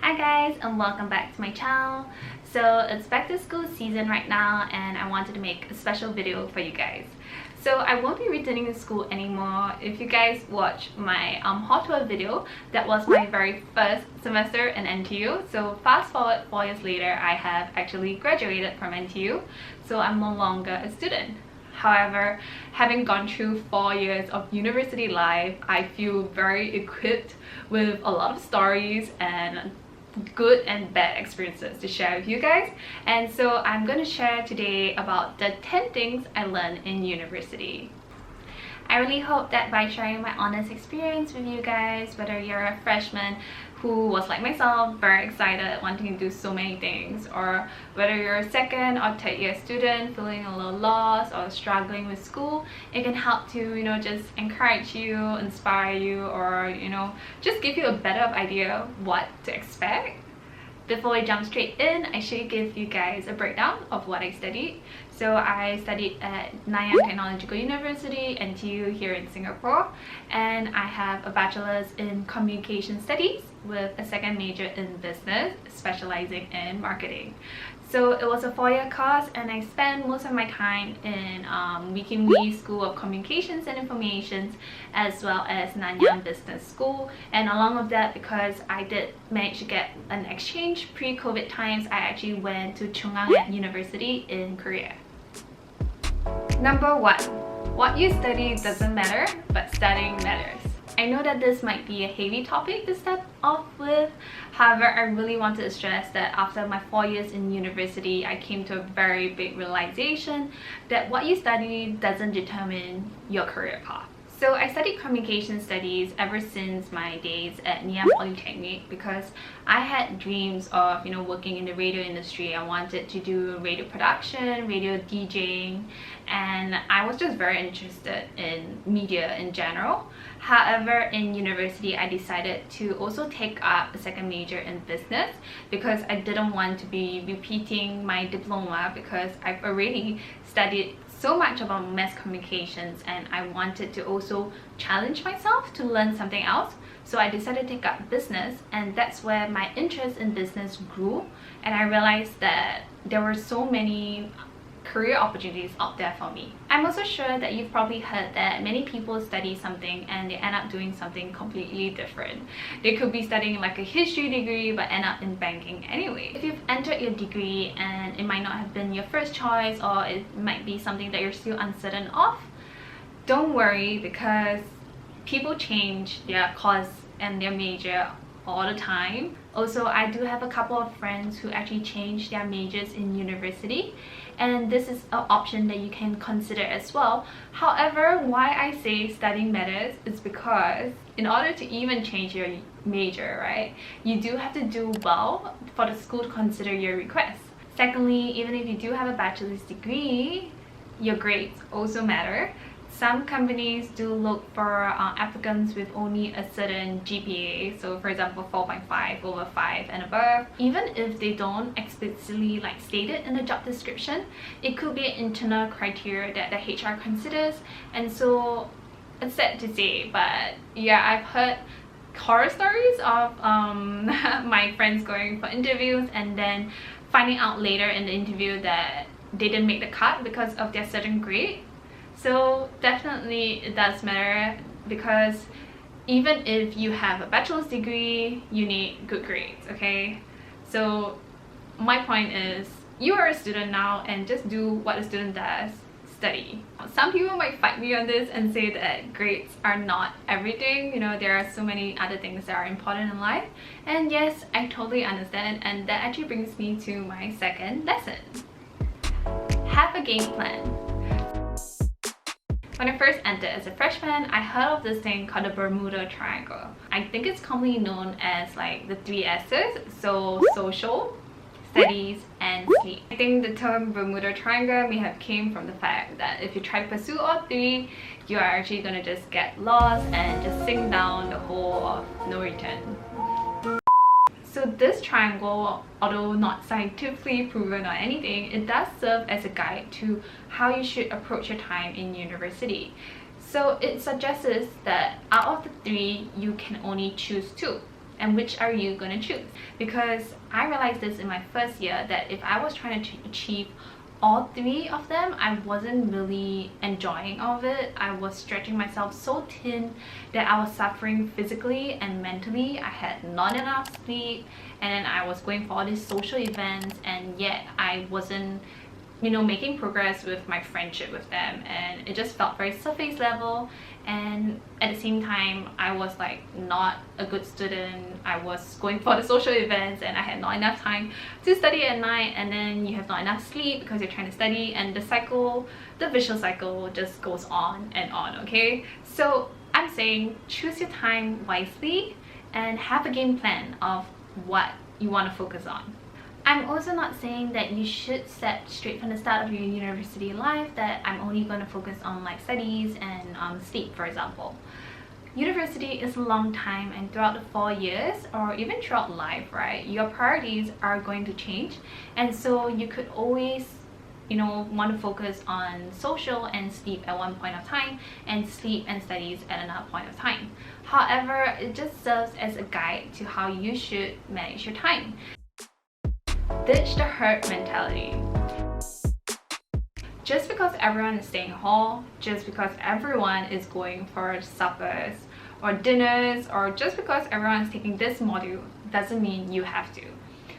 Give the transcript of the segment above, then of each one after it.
Hi guys, and welcome back to my channel. So it's back to school season right now, and I wanted to make a special video for you guys. So I won't be returning to school anymore. If you guys watch my hall tour video, that was my very first semester in NTU. So fast forward 4 years later, I have actually graduated from NTU, so I'm no longer a student. However, having gone through 4 years of university life, I feel very equipped with a lot of stories and good and bad experiences to share with you guys. And so I'm going to share today about the 10 things I learned in university. I really hope that by sharing my honest experience with you guys, whether you're a freshman who was like myself, very excited, wanting to do so many things, or whether you're a second or third year student feeling a little lost or struggling with school, it can help to, just encourage you, inspire you, or, just give you a better idea of what to expect. Before we jump straight in, I should give you guys a breakdown of what I studied. So I studied at Nanyang Technological University, NTU here in Singapore, and I have a bachelor's in communication studies with a second major in business, specializing in marketing. So it was a 4-year course, and I spent most of my time in Wee Kim Wee School of Communications and Informations, as well as Nanyang Business School. And along with that, because I did manage to get an exchange pre-COVID times, I actually went to Chungang University in Korea. Number 1. What you study doesn't matter, but studying matters. I know that this might be a heavy topic to start off with. However, I really wanted to stress that after my 4 years in university, I came to a very big realization that what you study doesn't determine your career path. So I studied communication studies ever since my days at Ngee Ann Polytechnic because I had dreams of working in the radio industry. I wanted to do radio production, radio DJing, and I was just very interested in media in general. However, in university, I decided to also take up a second major in business because I didn't want to be repeating my diploma because I've already studied so much about mass communications, and I wanted to also challenge myself to learn something else. So I decided to take up business, and that's where my interest in business grew, and I realized that there were so many career opportunities out there for me. I'm also sure that you've probably heard that many people study something and they end up doing something completely different. They could be studying like a history degree but end up in banking anyway. If you've entered your degree and it might not have been your first choice, or it might be something that you're still uncertain of, don't worry, because people change their course and their major all the time. Also, I do have a couple of friends who actually changed their majors in university, and this is an option that you can consider as well. However, why I say studying matters is because in order to even change your major, right, you do have to do well for the school to consider your request. Secondly, even if you do have a bachelor's degree, your grades also matter. Some companies do look for applicants with only a certain GPA, so for example 4.5 over 5 and above. Even if they don't explicitly state it in the job description, it could be an internal criteria that the HR considers. And so it's sad to say, but yeah, I've heard horror stories of my friends going for interviews and then finding out later in the interview that they didn't make the cut because of their certain grade. So definitely it does matter, because even if you have a bachelor's degree, you need good grades, okay? So my point is, you are a student now, and just do what a student does, study. Some people might fight me on this and say that grades are not everything. There are so many other things that are important in life, and yes, I totally understand, and that actually brings me to my second lesson. Have a game plan. When I first entered as a freshman, I heard of this thing called the Bermuda Triangle. I think it's commonly known as the 3 S's, so social, studies, and sleep. I think the term Bermuda Triangle may have came from the fact that if you try to pursue all 3, you are actually going to just get lost and just sink down the hole of no return. So this triangle, although not scientifically proven or anything, it does serve as a guide to how you should approach your time in university. So it suggests that out of the 3, you can only choose 2. and which are you going to choose? Because I realized this in my first year that if I was trying to achieve all three of them, I wasn't really enjoying all of it. I was stretching myself so thin that I was suffering physically and mentally. I had not enough sleep, and then I was going for all these social events, and yet I wasn't, you know, making progress with my friendship with them, and it just felt very surface level. And at the same time, I was like not a good student. I was going for the social events and I had not enough time to study at night, and then you have not enough sleep because you're trying to study, and the vicious cycle just goes on and on. Okay, so I'm saying choose your time wisely and have a game plan of what you want to focus on. I'm also not saying that you should set straight from the start of your university life that I'm only going to focus on like studies and sleep, for example. University is a long time, and throughout the 4 years or even throughout life, right, your priorities are going to change, and so you could always, you know, want to focus on social and sleep at one point of time and sleep and studies at another point of time. However, it just serves as a guide to how you should manage your time. Ditch the herd mentality. Just because everyone is staying home, just because everyone is going for suppers or dinners, or just because everyone is taking this module doesn't mean you have to.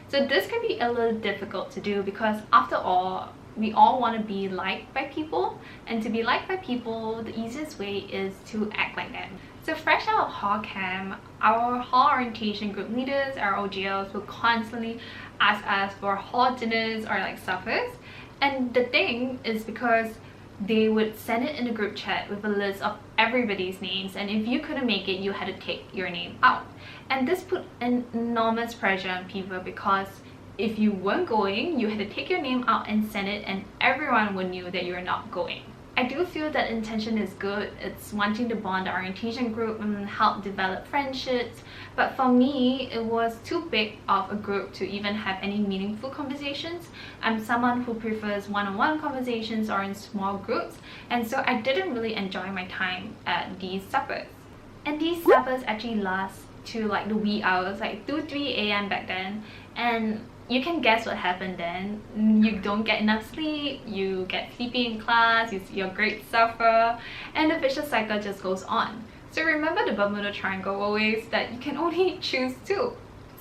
So this can be a little difficult to do because after all, we all want to be liked by people, and to be liked by people, the easiest way is to act like them. So fresh out of hall camp, our hall orientation group leaders, our OGLs, will constantly ask us for hall dinners or like suppers. And the thing is because they would send it in a group chat with a list of everybody's names, and if you couldn't make it, you had to take your name out. And this put an enormous pressure on people because if you weren't going, you had to take your name out and send it, and everyone would know that you were not going. I do feel that intention is good. It's wanting to bond the orientation group and help develop friendships. But for me, it was too big of a group to even have any meaningful conversations. I'm someone who prefers one-on-one conversations or in small groups. And so I didn't really enjoy my time at these suppers. And these suppers actually last to like the wee hours, like 2-3 a.m. back then. And you can guess what happened then. You don't get enough sleep, you get sleepy in class, your grades suffer, and the vicious cycle just goes on. So remember the Bermuda Triangle always, that you can only choose two.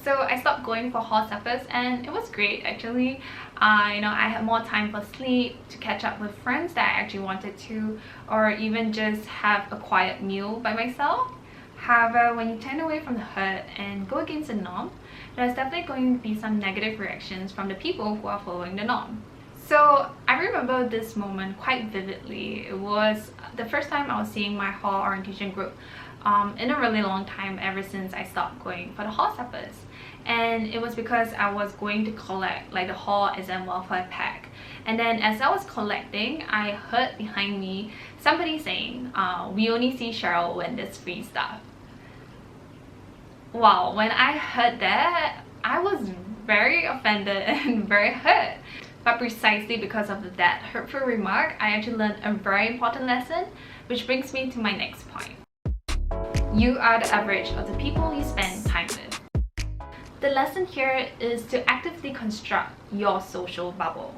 So I stopped going for hall suppers, and it was great actually. You know, I had more time for sleep, to catch up with friends that I actually wanted to, or even just have a quiet meal by myself. However, when you turn away from the herd and go against the norm, there's definitely going to be some negative reactions from the people who are following the norm. So I remember this moment quite vividly. It was the first time I was seeing my hall orientation group in a really long time, ever since I stopped going for the hall suppers. And it was because I was going to collect like the hall exam welfare pack. And then as I was collecting, I heard behind me somebody saying, "We only see Cheryl when there's free stuff." Wow, when I heard that, I was very offended and very hurt. But precisely because of that hurtful remark, I actually learned a very important lesson, which brings me to my next point. You are the average of the people you spend time with. The lesson here is to actively construct your social bubble.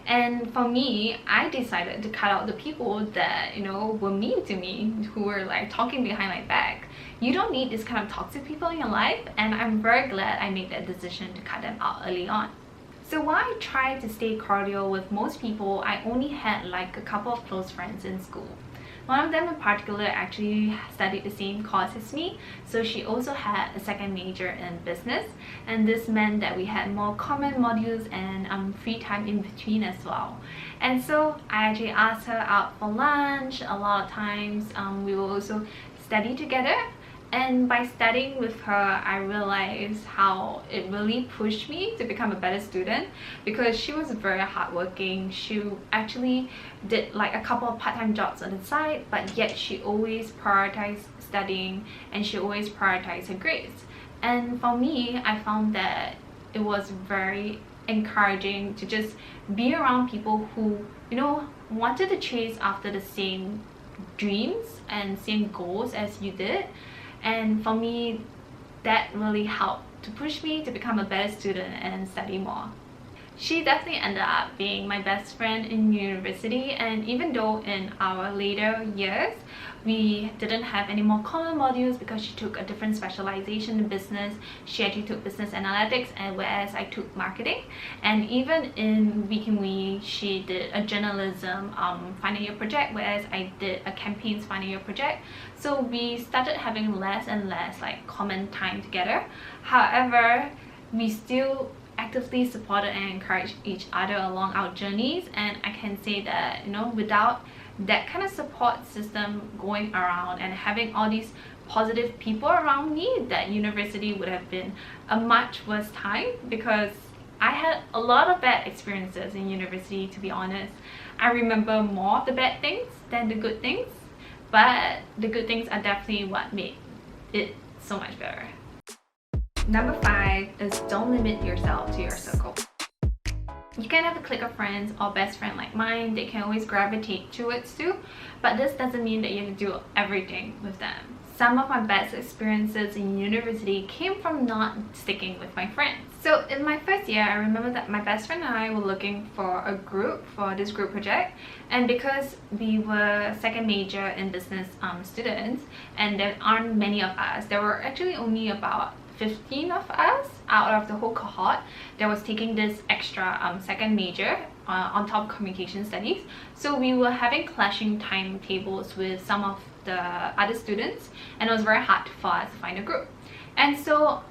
And for me, I decided to cut out the people that, you know, were mean to me, who were like talking behind my back. You don't need this kind of toxic people in your life, and I'm very glad I made that decision to cut them out early on. So while I tried to stay cordial with most people, I only had like a couple of close friends in school. One of them in particular actually studied the same course as me, so she also had a second major in business, and this meant that we had more common modules and free time in between as well. And so I actually asked her out for lunch a lot of times. We will also study together. And by studying with her, I realized how it really pushed me to become a better student, because she was very hardworking. She actually did like a couple of part-time jobs on the side, but yet she always prioritized studying and she always prioritized her grades. And for me, I found that it was very encouraging to just be around people who, you know, wanted to chase after the same dreams and same goals as you did. And for me, that really helped to push me to become a better student and study more. She definitely ended up being my best friend in university, and even though in our later years we didn't have any more common modules because she took a different specialization in business, she actually took business analytics, and whereas I took marketing. And even in Week in We, she did a journalism final year project, whereas I did a campaigns final year project. So we started having less and less like common time together. However, we still actively supported and encouraged each other along our journeys, and I can say that, you know, without that kind of support system going around and having all these positive people around me, that university would have been a much worse time, because I had a lot of bad experiences in university, to be honest. I remember more of the bad things than the good things, but the good things are definitely what made it so much better. Number 5 is don't limit yourself to your circle. You can have a clique of friends or best friend like mine, they can always gravitate towards you, but this doesn't mean that you have to do everything with them. Some of my best experiences in university came from not sticking with my friends. So in my first year, I remember that my best friend and I were looking for a group for this group project, and because we were second major in business students and there aren't many of us, there were actually only about 15 of us out of the whole cohort that was taking this extra second major on top of communication studies. So we were having clashing timetables with some of the other students, and it was very hard for us to find a group. And so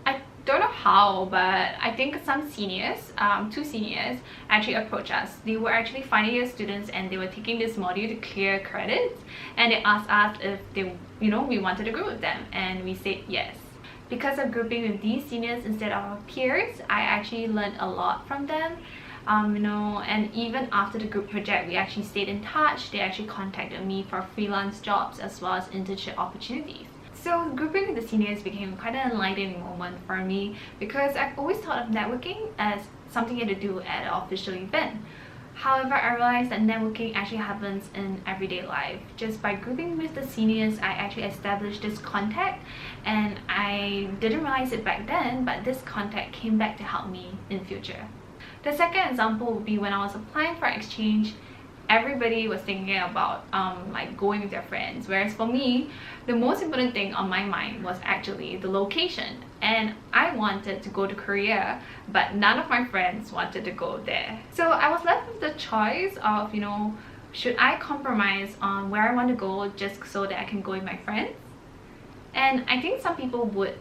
I don't know how, but I think some seniors, 2 seniors actually approached us. They were actually final year students and they were taking this module to clear credits, and they asked us if they, we wanted a group with them, and we said yes. Because of grouping with these seniors instead of our peers, I actually learned a lot from them. And even after the group project, we actually stayed in touch. They actually contacted me for freelance jobs as well as internship opportunities. So grouping with the seniors became quite an enlightening moment for me, because I've always thought of networking as something you had to do at an official event. However, I realized that networking actually happens in everyday life. Just by grouping with the seniors, I actually established this contact, and I didn't realize it back then, but this contact came back to help me in future. The second example would be when I was applying for exchange. Everybody was thinking about like going with their friends, whereas for me, the most important thing on my mind was actually the location. And I wanted to go to Korea, but none of my friends wanted to go there. So I was left with the choice of, should I compromise on where I want to go just so that I can go with my friends? And I think some people would,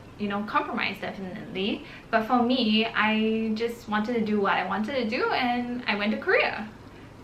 compromise definitely. But for me, I just wanted to do what I wanted to do, and I went to Korea.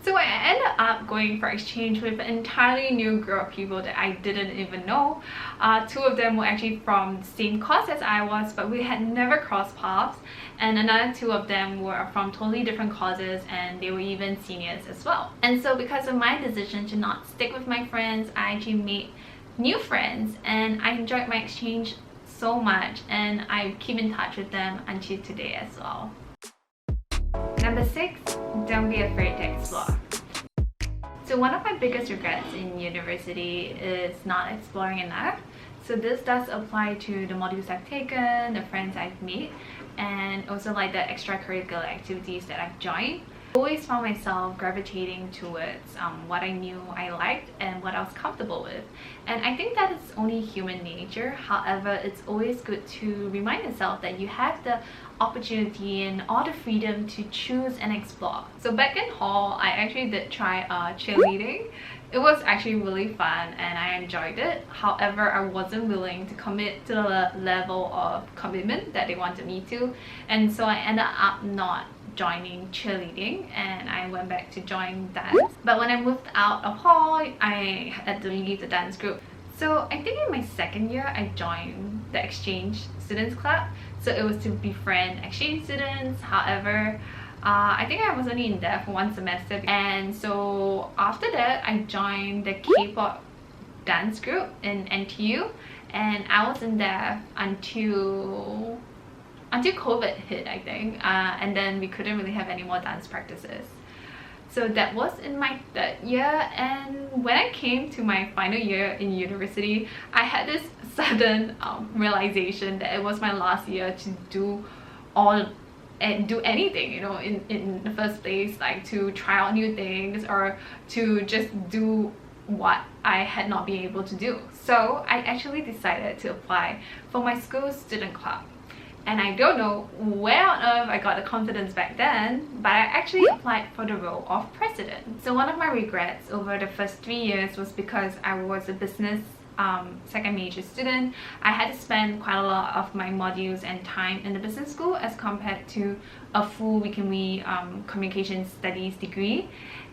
So I ended up going for exchange with an entirely new group of people that I didn't even know. 2 of them were actually from the same course as I was, but we had never crossed paths. And another 2 of them were from totally different courses, and they were even seniors as well. And so because of my decision to not stick with my friends, I actually made new friends, and I enjoyed my exchange so much, and I keep in touch with them until today as well. Number 6, don't be afraid to explore. So one of my biggest regrets in university is not exploring enough. So this does apply to the modules I've taken, the friends I've made, and also like the extracurricular activities that I've joined. I always found myself gravitating towards what I knew I liked and what I was comfortable with. And I think that it's only human nature. However, it's always good to remind yourself that you have the opportunity and all the freedom to choose and explore. So back in hall, I actually did try cheerleading. It was actually really fun and I enjoyed it. However, I wasn't willing to commit to the level of commitment that they wanted me to. And so I ended up not joining cheerleading and I went back to join dance. But when I moved out of hall, I had to leave the dance group. So I think in my second year, I joined the exchange students club. So it was to befriend exchange students. However, I think I was only in there for 1 semester, and so after that I joined the K-pop dance group in NTU, and I was in there until COVID hit, I think, and then we couldn't really have any more dance practices. So that was in my third year, and when I came to my final year in university, I had this sudden realization that it was my last year to do all and do anything, you know, in the first place, like to try out new things or to just do what I had not been able to do. So I actually decided to apply for my school student club. And I don't know where on earth I got the confidence back then, but I actually applied for the role of president. So one of my regrets over the first 3 years was because I was a business second major student. I had to spend quite a lot of my modules and time in the business school as compared to a full weekly communication studies degree.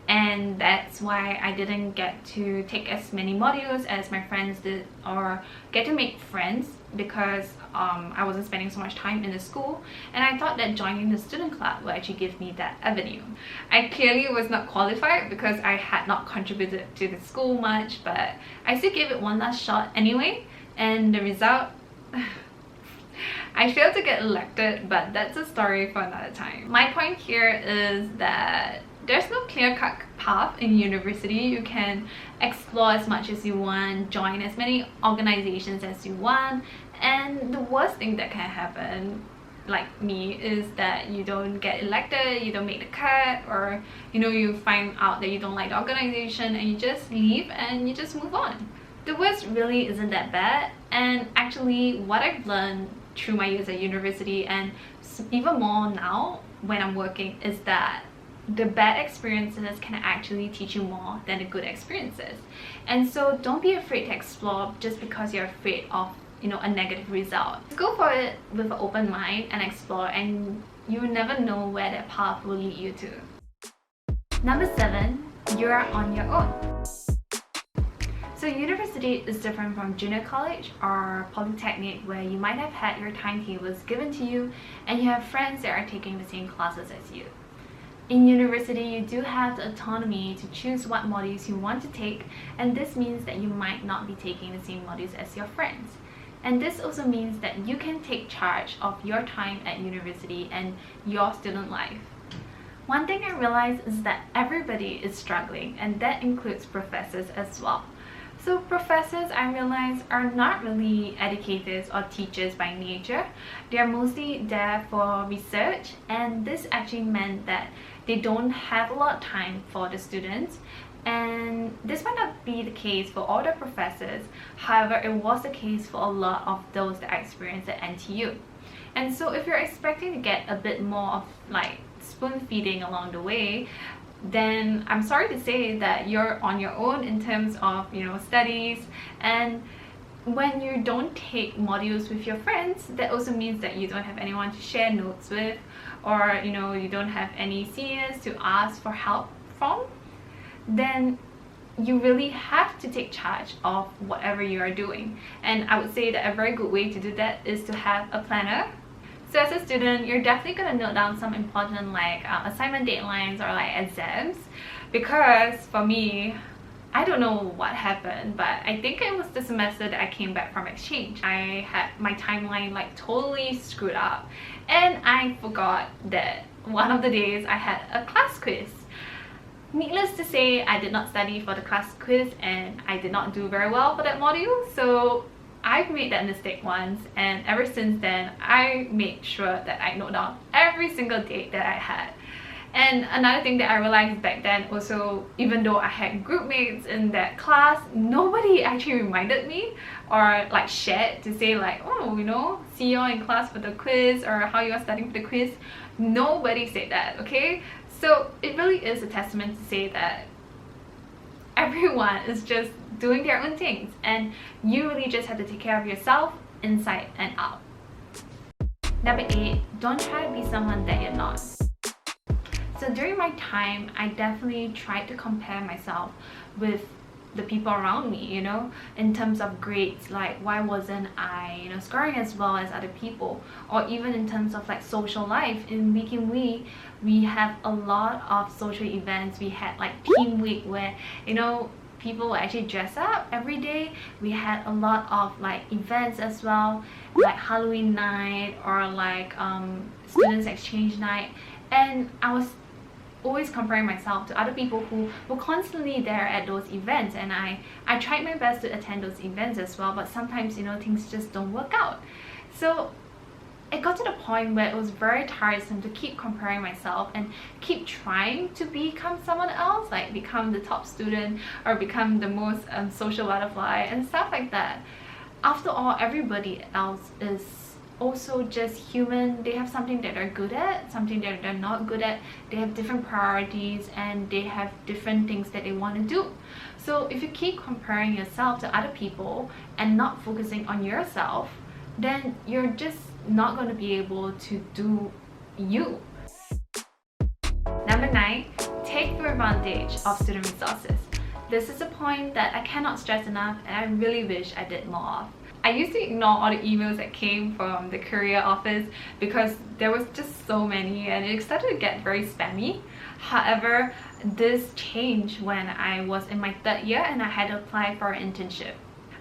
And that's why I didn't get to take as many modules as my friends did or get to make friends, because I wasn't spending so much time in the school, and I thought that joining the student club would actually give me that avenue. I clearly was not qualified because I had not contributed to the school much, but I still gave it one last shot anyway, and the result I failed to get elected, but that's a story for another time. My point here is that there's no clear-cut path in university. You can explore as much as you want, join as many organizations as you want, and the worst thing that can happen, like me, is that you don't get elected, you don't make the cut, or you know, you find out that you don't like the organization and you just leave and you just move on. The worst really isn't that bad, and actually what I've learned through my years at university and even more now when I'm working is that the bad experiences can actually teach you more than the good experiences. And so don't be afraid to explore just because you're afraid of, you know, a negative result. Go for it with an open mind and explore, and you never know where that path will lead you to. Number 7, you're on your own. So university is different from junior college or polytechnic, where you might have had your timetables given to you and you have friends that are taking the same classes as you. In university, you do have the autonomy to choose what modules you want to take, and this means that you might not be taking the same modules as your friends. And this also means that you can take charge of your time at university and your student life. One thing I realized is that everybody is struggling, and that includes professors as well. So professors, I realize, are not really educators or teachers by nature. They are mostly there for research, and this actually meant that they don't have a lot of time for the students. And this might not be the case for all the professors. However, it was the case for a lot of those that I experienced at NTU. And so if you're expecting to get a bit more of like spoon feeding along the way, then I'm sorry to say that you're on your own in terms of, you know, studies. And when you don't take modules with your friends, that also means that you don't have anyone to share notes with, or you know, you don't have any seniors to ask for help from. Then you really have to take charge of whatever you are doing. And I would say that a very good way to do that is to have a planner. So as a student, you're definitely going to note down some important like assignment deadlines or like exams, because for me, I don't know what happened, but I think it was the semester that I came back from exchange. I had my timeline like totally screwed up, and I forgot that one of the days I had a class quiz. Needless to say, I did not study for the class quiz and I did not do very well for that module. So I've made that mistake once, and ever since then I made sure that I note down every single date that I had. And another thing that I realized back then also, even though I had group mates in that class, nobody actually reminded me or like shared to say like, oh, you know, see you all in class for the quiz, or how you are studying for the quiz. Nobody said that, okay? So it really is a testament to say that everyone is just doing their own things, and you really just have to take care of yourself inside and out. Number 8, don't try to be someone that you're not. So during my time, I definitely tried to compare myself with the people around me, you know, in terms of grades, like why wasn't I, you know, scoring as well as other people, or even in terms of like social life. In Week in Week, we have a lot of social events. We had like team week where, you know, people will actually dress up every day. We had a lot of like events as well, like Halloween night or like students exchange night, and I was always comparing myself to other people who were constantly there at those events, and I tried my best to attend those events as well, but sometimes, you know, things just don't work out. So it got to the point where it was very tiresome to keep comparing myself and keep trying to become someone else, like become the top student or become the most social butterfly and stuff like that. After all, everybody else is also just human. They have something that they're good at, something that they're not good at. They have different priorities and they have different things that they want to do. So if you keep comparing yourself to other people and not focusing on yourself, then you're just not going to be able to do you. Number 9, take full advantage of student resources. This is a point that I cannot stress enough and I really wish I did more of. I used to ignore all the emails that came from the career office because there was just so many and it started to get very spammy. However, this changed when I was in my 3rd year and I had to apply for an internship.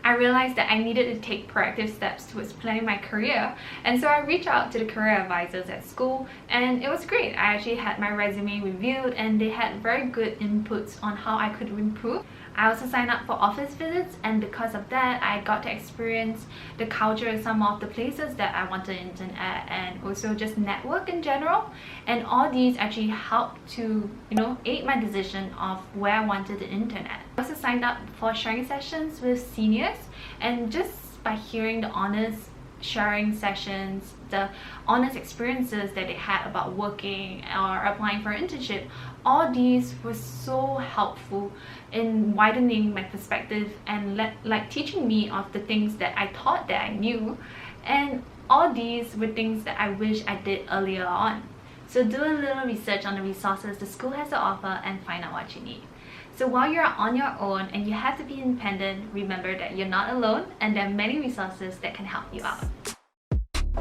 I realized that I needed to take proactive steps towards planning my career, and so I reached out to the career advisors at school, and it was great. I actually had my resume reviewed and they had very good inputs on how I could improve. I also signed up for office visits, and because of that I got to experience the culture in some of the places that I wanted to intern at, and also just network in general, and all these actually helped to, you know, aid my decision of where I wanted to intern at. I also signed up for sharing sessions with seniors, and just by hearing the honest sharing sessions, the honest experiences that they had about working or applying for an internship, all these were so helpful in widening my perspective and like teaching me of the things that I thought that I knew, and all these were things that I wish I did earlier on. So do a little research on the resources the school has to offer and find out what you need. So while you're on your own and you have to be independent, remember that you're not alone and there are many resources that can help you out.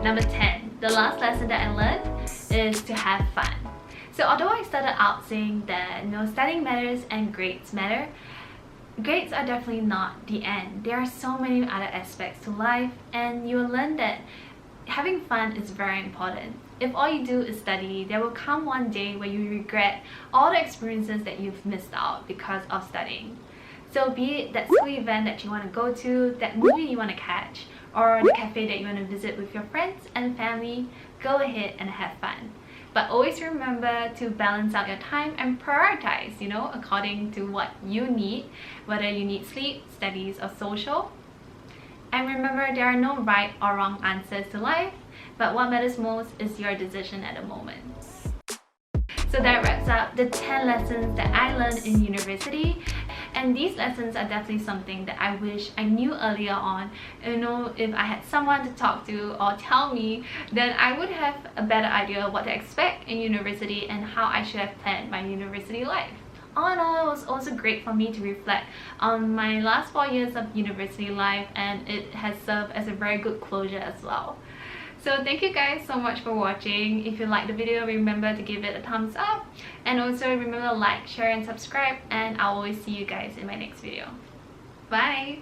Number 10, the last lesson that I learned is to have fun. So although I started out saying that, you know, studying matters and grades matter, grades are definitely not the end. There are so many other aspects to life, and you will learn that having fun is very important. If all you do is study, there will come one day where you regret all the experiences that you've missed out because of studying. So be it that school event that you want to go to, that movie you want to catch, or the cafe that you want to visit with your friends and family, go ahead and have fun. But always remember to balance out your time and prioritize, you know, according to what you need, whether you need sleep, studies, or social. And remember, there are no right or wrong answers to life, but what matters most is your decision at the moment. So that wraps up the 10 lessons that I learned in university, and these lessons are definitely something that I wish I knew earlier on. You know, if I had someone to talk to or tell me, then I would have a better idea of what to expect in university and how I should have planned my university life. All in all, it was also great for me to reflect on my last 4 years of university life, and it has served as a very good closure as well. So thank you guys so much for watching. If you liked the video, remember to give it a thumbs up, and also remember to like, share and subscribe, and I'll always see you guys in my next video. Bye!